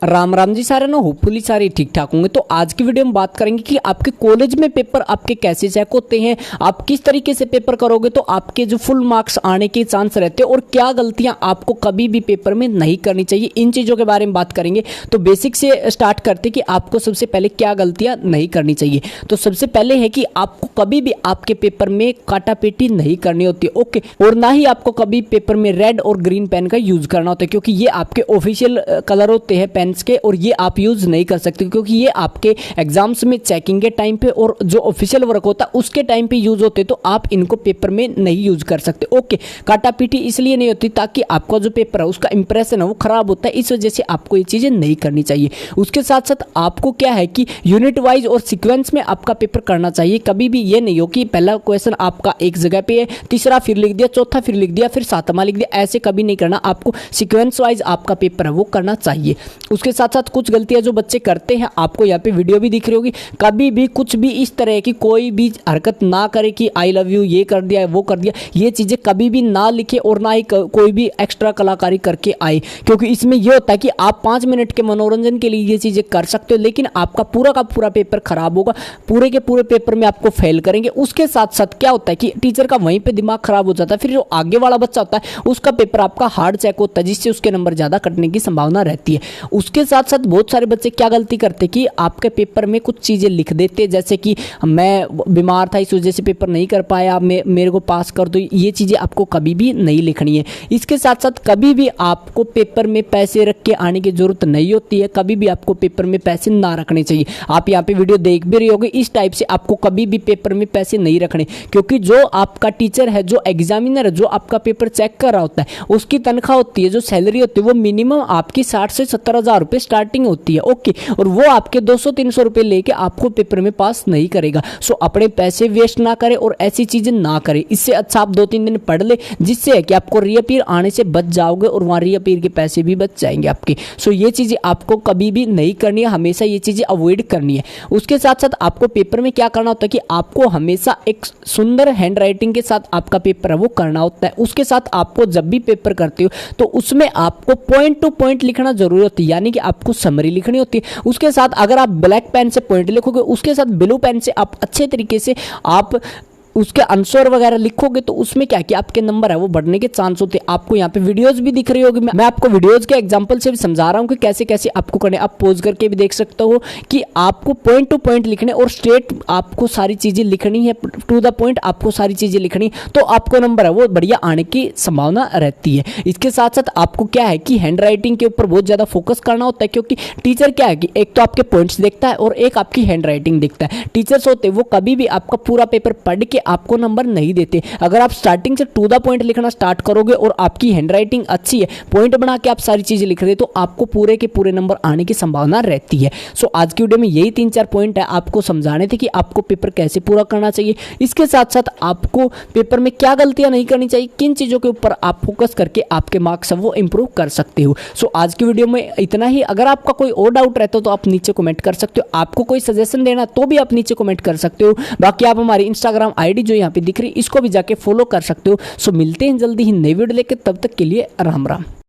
राम राम जी सारे ना, होपफुली सारे ठीक ठाक होंगे। तो आज की वीडियो में बात करेंगे कि आपके कॉलेज में पेपर आपके कैसे चेक होते हैं, आप किस तरीके से पेपर करोगे तो आपके जो फुल मार्क्स आने के चांस रहते हैं और क्या गलतियां आपको कभी भी पेपर में नहीं करनी चाहिए, इन चीज़ों के बारे में बात करेंगे। तो बेसिक से स्टार्ट करते कि आपको सबसे पहले क्या गलतियां नहीं करनी चाहिए। तो सबसे पहले है कि आपको कभी भी आपके पेपर में काटापेटी नहीं करनी होती है, ओके। और ना ही आपको कभी पेपर में रेड और ग्रीन पेन का यूज करना होता है, क्योंकि ये आपके ऑफिशियल कलर होते हैं पेन के, और ये आप यूज नहीं कर सकते क्योंकि ये आपके एग्जाम्स में चेकिंग के टाइम पे और जो ऑफिशियल वर्क होता है उसके टाइम पे यूज होते हैं, तो आप इनको पेपर में नहीं यूज कर सकते, ओके। काटापीटी इसलिए नहीं होती ताकि आपका जो पेपर है उसका इंप्रेशन है वो खराब होता है, इस वजह से आपको ये चीजें नहीं करनी चाहिए। उसके साथ साथ आपको क्या है कि यूनिट वाइज और सीक्वेंस में आपका पेपर करना चाहिए। कभी भी ये नहीं हो कि पहला क्वेश्चन आपका एक जगह पे है, तीसरा फिर लिख दिया, चौथा फिर लिख दिया, फिर सातवां लिख दिया, ऐसे कभी नहीं करना। आपको सीक्वेंस वाइज आपका पेपर है वो करना चाहिए। उसके साथ साथ कुछ गलतियां जो बच्चे करते हैं, आपको यहाँ पे वीडियो भी दिख रही होगी, कभी भी कुछ भी इस तरह की कोई भी हरकत ना करे कि आई लव यू ये कर दिया वो कर दिया, ये चीजें कभी भी ना लिखे और ना ही कोई भी एक्स्ट्रा कलाकारी करके आए, क्योंकि इसमें यह होता है कि आप 5 मिनट के मनोरंजन के लिए ये चीजें कर सकते हो, लेकिन आपका पूरा का पूरा पेपर खराब होगा, पूरे के पूरे पेपर में आपको फेल करेंगे। उसके साथ साथ क्या होता है कि टीचर का वहीं पे दिमाग खराब हो जाता है, फिर जो आगे वाला बच्चा होता है उसका पेपर आपका हार्ड चेक होता है, जिससे उसके नंबर ज्यादा कटने की संभावना रहती है। उसके साथ साथ बहुत सारे बच्चे क्या गलती करते कि आपके पेपर में कुछ चीजें लिख देते, जैसे कि मैं बीमार था इस वजह से पेपर नहीं कर पाया, मेरे को पास कर दो, ये चीजें आपको कभी भी नहीं लिखनी है। इसके साथ साथ कभी भी आपको पेपर में पैसे रख के आने की जरूरत नहीं होती है, कभी भी आपको पेपर में पैसे ना रखने चाहिए। आप यहाँ पे वीडियो देख भी रहे होगे, इस टाइप से आपको कभी भी पेपर में पैसे नहीं रखने, क्योंकि जो आपका टीचर है, जो एग्जामिनर है, जो आपका पेपर चेक कर रहा होता है, उसकी तनख्वाह होती है, जो सैलरी होती है वो मिनिमम आपकी 60 से 70 हज़ार रुपये स्टार्टिंग होती है, ओके। और वो आपके 200-300 रुपये लेके आपको पेपर में पास नहीं करेगा। सो अपने पैसे वेस्ट ना करें और ऐसी चीजें ना करें। इससे अच्छा आप 2-3 दिन पढ़ ले, जिससे है कि आपको रीअपीयर आने से बच जाओगे और वहां रीअपीयर के पैसे भी बच जाएंगे आपके। सो ये चीजें आपको कभी भी नहीं करनी है, हमेशा ये चीजें अवॉइड करनी है। उसके साथ साथ आपको पेपर में क्या करना होता है कि आपको हमेशा एक सुंदर हैंड राइटिंग के साथ आपका पेपर है वो करना होता है। उसके साथ आपको जब भी पेपर करते हो तो उसमें आपको पॉइंट टू पॉइंट लिखना जरूरी होती है, यानी कि आपको समरी लिखनी होती है। उसके साथ अगर आप ब्लैक पेन से पॉइंट लिखोगे, उसके साथ ब्लू पेन से आप अच्छे तरीके से आप उसके आंसर वगैरह लिखोगे, तो उसमें क्या कि आपके नंबर है वो बढ़ने के चांस होते हैं। आपको यहाँ पे वीडियोस भी दिख रही होगी, मैं आपको वीडियोस के एग्जांपल से भी समझा रहा हूँ कि कैसे कैसे आपको करने। आप पॉज करके भी देख सकते हो कि आपको पॉइंट टू पॉइंट लिखने और स्ट्रेट आपको सारी चीजें लिखनी है, टू द पॉइंट आपको सारी चीजें लिखनी, तो आपको नंबर है वो बढ़िया आने की संभावना रहती है। इसके साथ साथ आपको क्या है कि हैंड राइटिंग के ऊपर बहुत ज्यादा फोकस करना होता है, क्योंकि टीचर क्या है कि एक तो आपके पॉइंट्स देखता है और एक आपकी हैंड राइटिंग देखता है। टीचर्स होते हैं वो कभी भी आपका पूरा पेपर पढ़ के आपको नंबर नहीं देते। अगर आप स्टार्टिंग से टू द पॉइंट लिखना स्टार्ट करोगे और आपकी हैंडराइटिंग अच्छी है, पॉइंट बना के आप सारी चीजें लिख रहे, तो आपको पूरे के पूरे नंबर आने की संभावना रहती है। सो आज की वीडियो में यही 3-4 पॉइंट है आपको समझाने थे कि आपको पेपर कैसे पूरा करना चाहिए। इसके साथ साथ आपको पेपर में क्या गलतियां नहीं करनी चाहिए, किन चीजों के ऊपर आप फोकस करके आपके मार्क्स वो इंप्रूव कर सकते हो। सो आज की वीडियो में इतना ही। अगर आपका कोई और डाउट रहता हो तो आप नीचे कमेंट कर सकते हो, आपको कोई सजेशन देना तो भी आप नीचे कमेंट कर सकते हो। बाकी आप हमारी इंस्टाग्राम आईडी जो यहाँ पे दिख रही, इसको भी जाके फॉलो कर सकते हो। सो मिलते हैं जल्दी ही नई वीडियो लेके, तब तक के लिए राम राम।